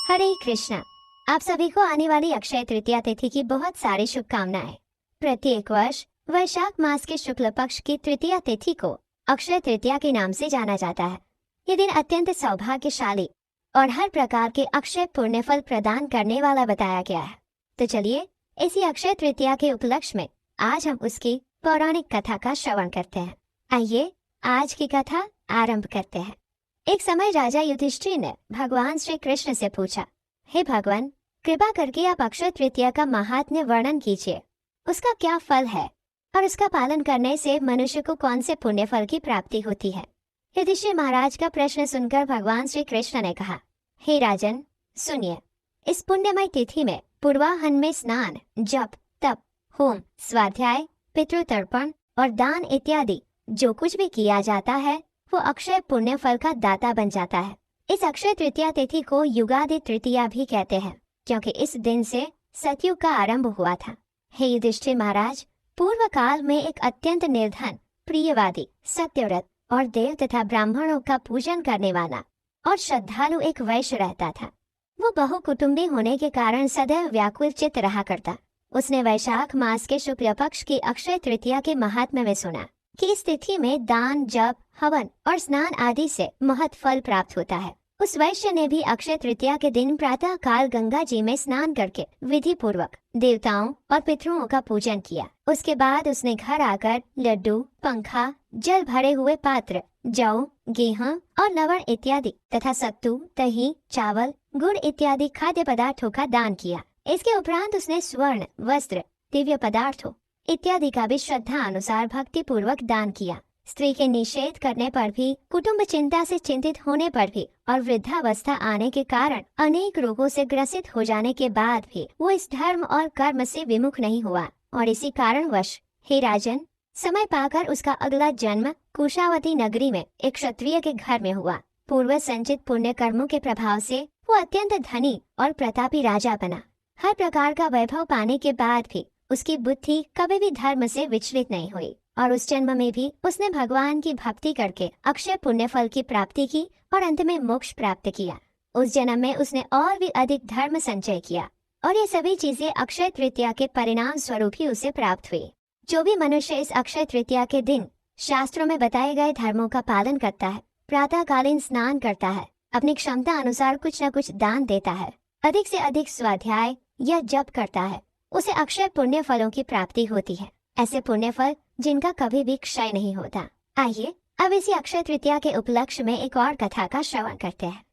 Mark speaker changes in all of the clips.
Speaker 1: हरे कृष्णा। आप सभी को आने वाली अक्षय तृतीया तिथि की बहुत सारी शुभकामनाएं। प्रत्येक वर्ष वैशाख मास के शुक्ल पक्ष की तृतीया तिथि को अक्षय तृतीया के नाम से जाना जाता है। ये दिन अत्यंत सौभाग्यशाली और हर प्रकार के अक्षय पुण्य फल प्रदान करने वाला बताया गया है। तो चलिए इसी अक्षय तृतीया के उपलक्ष्य में आज हम उसकी पौराणिक कथा का श्रवण करते हैं। आइए आज की कथा आरंभ करते हैं। एक समय राजा युधिष्ठिर ने भगवान श्री कृष्ण से पूछा, हे भगवान, कृपा करके आप अक्षय तृतीया का महात्म्य वर्णन कीजिए। उसका क्या फल है और उसका पालन करने से मनुष्य को कौन से पुण्य फल की प्राप्ति होती है। युधिष्ठिर महाराज का प्रश्न सुनकर भगवान श्री कृष्ण ने कहा, हे राजन, सुनिए। इस पुण्यमय तिथि में पूर्वाहन में स्नान, जप, तप, होम, स्वाध्याय, पितृतर्पण और दान इत्यादि जो कुछ भी किया जाता है वो अक्षय पुण्य फल का दाता बन जाता है। इस अक्षय तृतीया तिथि को युगादि तृतीया भी कहते हैं, क्योंकि इस दिन से सतयुग का आरंभ हुआ था। हे युधिष्ठिर महाराज, पूर्व काल में एक अत्यंत निर्धन, प्रियवादी, सत्यव्रत और देव तथा ब्राह्मणों का पूजन करने वाला और श्रद्धालु एक वैश्य रहता था। वो बहुकुटुंबी होने के कारण सदैव व्याकुल चित्त रहा करता। उसने वैशाख मास के शुक्ल पक्ष की अक्षय तृतीया के महात्म्य में सुना कि इस तिथि में दान, जप, हवन और स्नान आदि से महत् फल प्राप्त होता है। उस वैश्य ने भी अक्षय तृतीया के दिन प्रातः काल गंगा जी में स्नान करके विधि पूर्वक देवताओं और पितरों का पूजन किया। उसके बाद उसने घर आकर लड्डू, पंखा, जल भरे हुए पात्र, जौ, गेहूं और लवण इत्यादि तथा सत्तू, दही, चावल, गुड़ इत्यादि खाद्य पदार्थों का दान किया। इसके उपरांत उसने स्वर्ण, वस्त्र, दिव्य पदार्थों इत्यादि का भी श्रद्धा अनुसार भक्ति पूर्वक दान किया। स्त्री के निषेध करने पर भी, कुटुंब चिंता से चिंतित होने पर भी और वृद्धावस्था आने के कारण अनेक रोगों से ग्रसित हो जाने के बाद भी वो इस धर्म और कर्म से विमुख नहीं हुआ और इसी कारणवश, हे राजन, समय पाकर उसका अगला जन्म कुशावती नगरी में एक क्षत्रिय के घर में हुआ। पूर्व संचित पुण्य कर्मों के प्रभाव से वो अत्यंत धनी और प्रतापी राजा बना। हर प्रकार का वैभव पाने के बाद भी उसकी बुद्धि कभी भी धर्म से विचलित नहीं हुई और उस जन्म में भी उसने भगवान की भक्ति करके अक्षय पुण्य फल की प्राप्ति की और अंत में मोक्ष प्राप्त किया। उस जन्म में उसने और भी अधिक धर्म संचय किया और ये सभी चीजें अक्षय तृतीया के परिणाम स्वरूप ही उसे प्राप्त हुई। जो भी मनुष्य इस अक्षय तृतीया के दिन शास्त्रों में बताए गए धर्मों का पालन करता है, प्रातःकालीन स्नान करता है, अपनी क्षमता अनुसार कुछ न कुछ दान देता है, अधिक से अधिक स्वाध्याय या जप करता है, उसे अक्षय पुण्य फलों की प्राप्ति होती है। ऐसे पुण्य फल जिनका कभी भी क्षय नहीं होता। आइए अब इसी अक्षय तृतीया के उपलक्ष्य में एक और कथा का श्रवण करते हैं।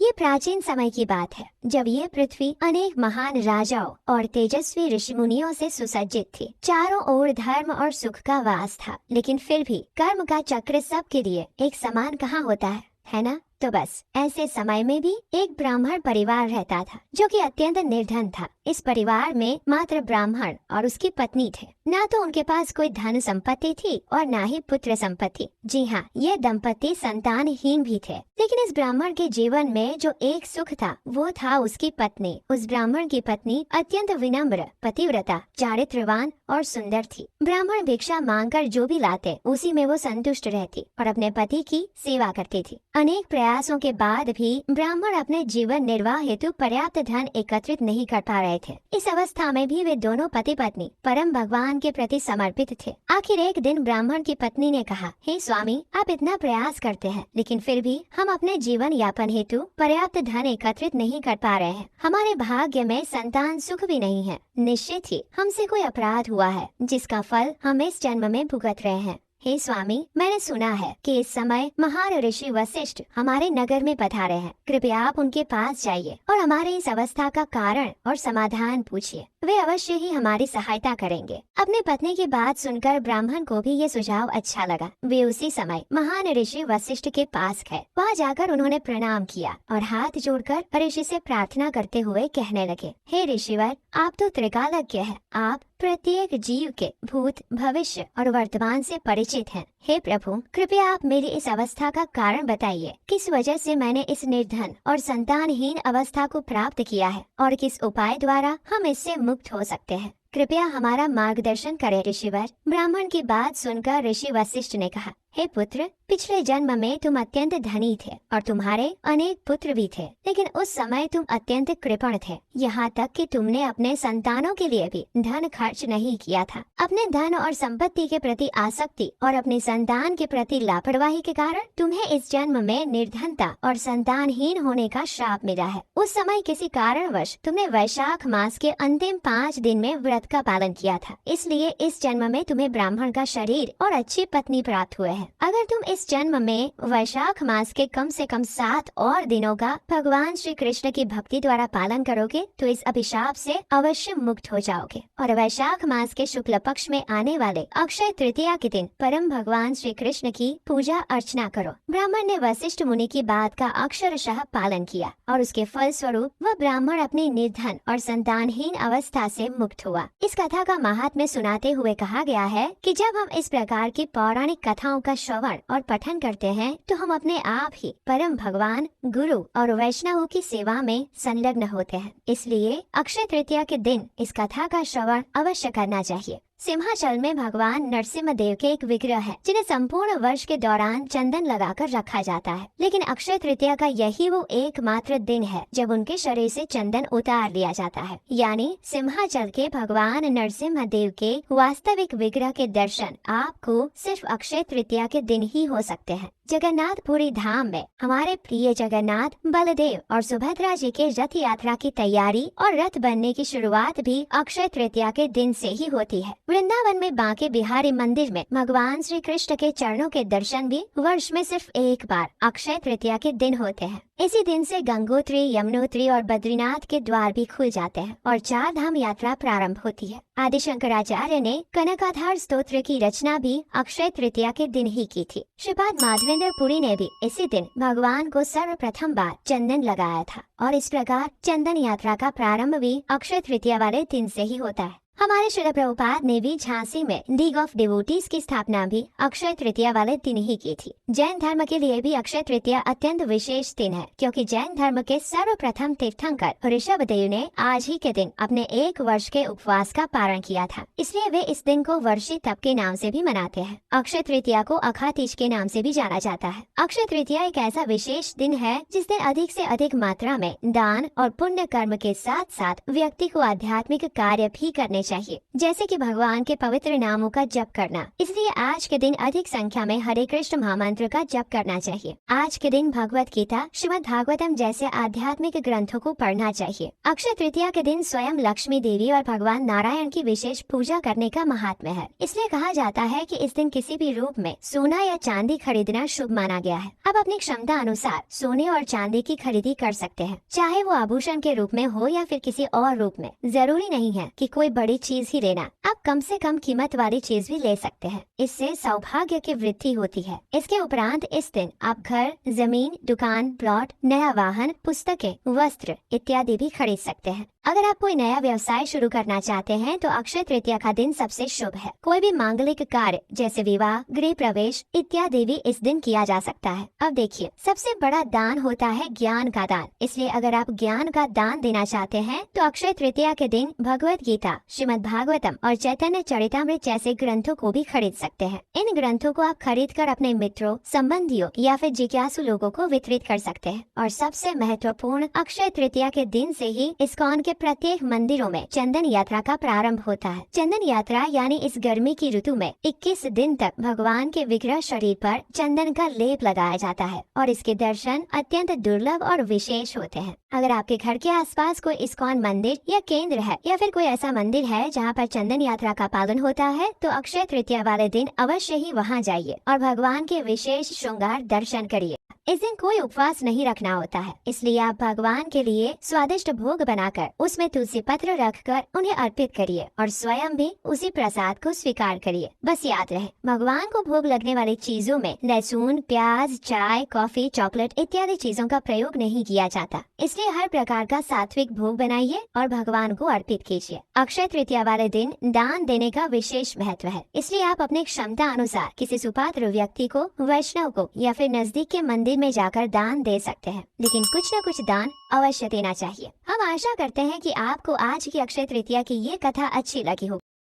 Speaker 1: ये प्राचीन समय की बात है, जब ये पृथ्वी अनेक महान राजाओं और तेजस्वी ऋषि मुनियों से सुसज्जित थी। चारों ओर धर्म और सुख का वास था, लेकिन फिर भी कर्म का चक्र सबके लिए एक समान कहाँ होता है ना। तो बस ऐसे समय में भी एक ब्राह्मण परिवार रहता था जो कि अत्यंत निर्धन था। इस परिवार में मात्र ब्राह्मण और उसकी पत्नी थे। ना तो उनके पास कोई धन संपत्ति थी और ना ही पुत्र संपत्ति। जी हाँ, ये दंपति संतानहीन भी थे। लेकिन इस ब्राह्मण के जीवन में जो एक सुख था वो था उसकी पत्नी। उस ब्राह्मण की पत्नी अत्यंत विनम्र, पतिव्रता, चारित्रवान और सुंदर थी। ब्राह्मण भिक्षा मांगकर जो भी लाते उसी में वो संतुष्ट रहती और अपने पति की सेवा करती थी। अनेक प्रयासों के बाद भी ब्राह्मण अपने जीवन निर्वाह हेतु पर्याप्त धन एकत्रित नहीं कर पा रहे थे। इस अवस्था में भी वे दोनों पति पत्नी परम भगवान के प्रति समर्पित थे। आखिर एक दिन ब्राह्मण की पत्नी ने कहा, हे स्वामी, आप इतना प्रयास करते हैं लेकिन फिर भी हम अपने जीवन यापन हेतु पर्याप्त धन एकत्रित नहीं कर पा रहे हैं। हमारे भाग्य में संतान सुख भी नहीं है। निश्चित ही हमसे कोई अपराध हुआ है जिसका फल हम इस जन्म में भुगत रहे हैं। हे स्वामी, मैंने सुना है कि इस समय महान ऋषि वशिष्ठ हमारे नगर में पधारे हैं। कृपया आप उनके पास जाइए और हमारे इस अवस्था का कारण और समाधान पूछिए। वे अवश्य ही हमारी सहायता करेंगे। अपनी पत्नी की बात सुनकर ब्राह्मण को भी ये सुझाव अच्छा लगा। वे उसी समय महान ऋषि वशिष्ठ के पास गए। वहाँ जाकर उन्होंने प्रणाम किया और हाथ जोड़कर ऋषि से प्रार्थना करते हुए कहने लगे, हे ऋषिवर, आप तो त्रिकालज्ञ हैं। आप प्रत्येक जीव के भूत, भविष्य और वर्तमान से परिचित हैं। हे प्रभु, कृपया आप मेरी इस अवस्था का कारण बताइए। किस वजह से मैंने इस निर्धन और संतानहीन अवस्था को प्राप्त किया है और किस उपाय द्वारा हम इससे मुक्त हो सकते हैं। कृपया हमारा मार्गदर्शन करें ऋषिवर। ब्राह्मण की बात सुनकर ऋषि वशिष्ठ ने कहा, हे पुत्र, पिछले जन्म में तुम अत्यंत धनी थे और तुम्हारे अनेक पुत्र भी थे, लेकिन उस समय तुम अत्यंत कृपण थे, यहाँ तक कि तुमने अपने संतानों के लिए भी धन खर्च नहीं किया था। अपने धन और संपत्ति के प्रति आसक्ति और अपने संतान के प्रति लापरवाही के कारण तुम्हें इस जन्म में निर्धनता और संतानहीन होने का श्राप मिला है। उस समय किसी कारणवश तुमने वैशाख मास के अंतिम 5 दिन में व्रत का पालन किया था, इसलिए इस जन्म में तुम्हें ब्राह्मण का शरीर और अच्छी पत्नी प्राप्त हुए हैं। अगर तुम इस जन्म में वैशाख मास के कम से कम 7 और दिनों का भगवान श्री कृष्ण की भक्ति द्वारा पालन करोगे तो इस अभिशाप से अवश्य मुक्त हो जाओगे। और वैशाख मास के शुक्ल पक्ष में आने वाले अक्षय तृतीया के दिन परम भगवान श्री कृष्ण की पूजा अर्चना करो। ब्राह्मण ने वशिष्ठ मुनि की बात का अक्षरशः पालन किया और उसके फल स्वरूप वह ब्राह्मण अपनी निर्धन और संतानहीन अवस्था से मुक्त हुआ। इस कथा का महात्म्य सुनाते हुए कहा गया है कि जब हम इस प्रकार की पौराणिक कथाओं का श्रवण और पठन करते हैं तो हम अपने आप ही परम भगवान, गुरु और वैष्णवों की सेवा में संलग्न होते हैं। इसलिए अक्षय तृतीया के दिन इस कथा का श्रवण अवश्य करना चाहिए। सिंहाचल में भगवान नरसिंह देव के एक विग्रह है जिन्हें संपूर्ण वर्ष के दौरान चंदन लगाकर रखा जाता है, लेकिन अक्षय तृतीया का यही वो एकमात्र दिन है जब उनके शरीर से चंदन उतार लिया जाता है। यानी सिंहाचल के भगवान नरसिंह देव के वास्तविक विग्रह के दर्शन आपको सिर्फ अक्षय तृतीया के दिन ही हो सकते हैं। जगन्नाथपुरी धाम में हमारे प्रिय जगन्नाथ, बलदेव और सुभद्रा जी के रथ यात्रा की तैयारी और रथ बनने की शुरुआत भी अक्षय तृतीया के दिन से ही होती है। वृंदावन में बांके बिहारी मंदिर में भगवान श्री कृष्ण के चरणों के दर्शन भी वर्ष में सिर्फ एक बार अक्षय तृतीया के दिन होते हैं। इसी दिन से गंगोत्री, यमुनोत्री और बद्रीनाथ के द्वार भी खुल जाते हैं और 4 धाम यात्रा प्रारंभ होती है। आदि शंकराचार्य ने कनकाधार स्तोत्र की रचना भी अक्षय तृतीया के दिन ही की थी। श्रीपाद माधवेंद्र पुरी ने भी इसी दिन भगवान को सर्वप्रथम बार चंदन लगाया था और इस प्रकार चंदन यात्रा का प्रारंभ भी अक्षय तृतीया वाले दिन से ही होता है। हमारे श्रील प्रभुपाद ने भी झांसी में लीग ऑफ डिवोटीज की स्थापना भी अक्षय तृतीया वाले दिन ही की थी। जैन धर्म के लिए भी अक्षय तृतीया अत्यंत विशेष दिन है, क्योंकि जैन धर्म के सर्वप्रथम तीर्थंकर ऋषभदेव ने आज ही के दिन अपने 1 वर्ष के उपवास का पारण किया था, इसलिए वे इस दिन को वर्षी तप के नाम से भी मनाते हैं। अक्षय तृतीया को अखातीज के नाम से भी जाना जाता है। अक्षय तृतीया एक ऐसा विशेष दिन है जिस दिन अधिक से अधिक मात्रा में दान और पुण्य कर्म के साथ साथ व्यक्ति को आध्यात्मिक कार्य भी करने चाहिए, जैसे कि भगवान के पवित्र नामों का जप करना। इसलिए आज के दिन अधिक संख्या में हरे कृष्ण महामंत्र का जप करना चाहिए। आज के दिन भगवत गीता, श्रीमद् भागवतम जैसे आध्यात्मिक ग्रंथों को पढ़ना चाहिए। अक्षय तृतीया के दिन स्वयं लक्ष्मी देवी और भगवान नारायण की विशेष पूजा करने का महात्म्य है। इसलिए कहा जाता है कि इस दिन किसी भी रूप में सोना या चांदी खरीदना शुभ माना गया है। आप अपनी क्षमता अनुसार सोने और चांदी की खरीदी कर सकते हैं, चाहे वो आभूषण के रूप में हो या फिर किसी और रूप में। जरूरी नहीं है कि कोई बड़ी चीज ही लेना, आप कम से कम कीमत वाली चीज भी ले सकते हैं। इससे सौभाग्य की वृद्धि होती है। इसके उपरांत इस दिन आप घर, जमीन, दुकान, प्लॉट, नया वाहन, पुस्तकें, वस्त्र इत्यादि भी खरीद सकते हैं। अगर आप कोई नया व्यवसाय शुरू करना चाहते हैं तो अक्षय तृतीया का दिन सबसे शुभ है। कोई भी मांगलिक कार्य जैसे विवाह, गृह प्रवेश इत्यादि भी इस दिन किया जा सकता है। अब देखिए, सबसे बड़ा दान होता है ज्ञान का दान। इसलिए अगर आप ज्ञान का दान देना चाहते हैं तो अक्षय तृतीया के दिन भगवत गीता, श्रीमद् भागवतम और चैतन्य चरितामृत जैसे ग्रंथों को भी खरीद सकते हैं। इन ग्रंथों को आप खरीद कर अपने मित्रों, संबंधियों या फिर जिज्ञासु लोगों को वितरित कर सकते हैं। और सबसे महत्वपूर्ण, अक्षय तृतीया के दिन से ही इस्कॉन के प्रत्येक मंदिरों में चंदन यात्रा का प्रारंभ होता है। चंदन यात्रा यानी इस गर्मी की ऋतु में 21 दिन तक भगवान के विग्रह शरीर पर चंदन का लेप लगाया जाता है और इसके दर्शन अत्यंत दुर्लभ और विशेष होते हैं। अगर आपके घर के आसपास कोई इस्कॉन मंदिर या केंद्र है या फिर कोई ऐसा मंदिर है जहाँ पर चंदन यात्रा का पालन होता है तो अक्षय तृतीया वाले दिन अवश्य ही वहाँ जाइए और भगवान के विशेष श्रृंगार दर्शन करिए। इस दिन कोई उपवास नहीं रखना होता है, इसलिए आप भगवान के लिए स्वादिष्ट भोग बनाकर उसमें तुलसी पत्र रखकर उन्हें अर्पित करिए और स्वयं भी उसी प्रसाद को स्वीकार करिए। बस याद रहे, भगवान को भोग लगने वाली चीजों में लहसुन, प्याज, चाय, कॉफी, चॉकलेट इत्यादि चीजों का प्रयोग नहीं किया जाता। इसलिए हर प्रकार का सात्विक भोग बनाइए और भगवान को अर्पित कीजिए। अक्षय तृतीया वाले दिन दान देने का विशेष महत्व है, इसलिए आप अपनी क्षमता अनुसार किसी सुपात्र व्यक्ति को, वैष्णव को या फिर नजदीक के मंदिर में जाकर दान दे सकते हैं, लेकिन कुछ न कुछ दान अवश्य देना चाहिए। हम आशा करते हैं कि आपको आज की अक्षय तृतीया की ये कथा अच्छी लगी हो।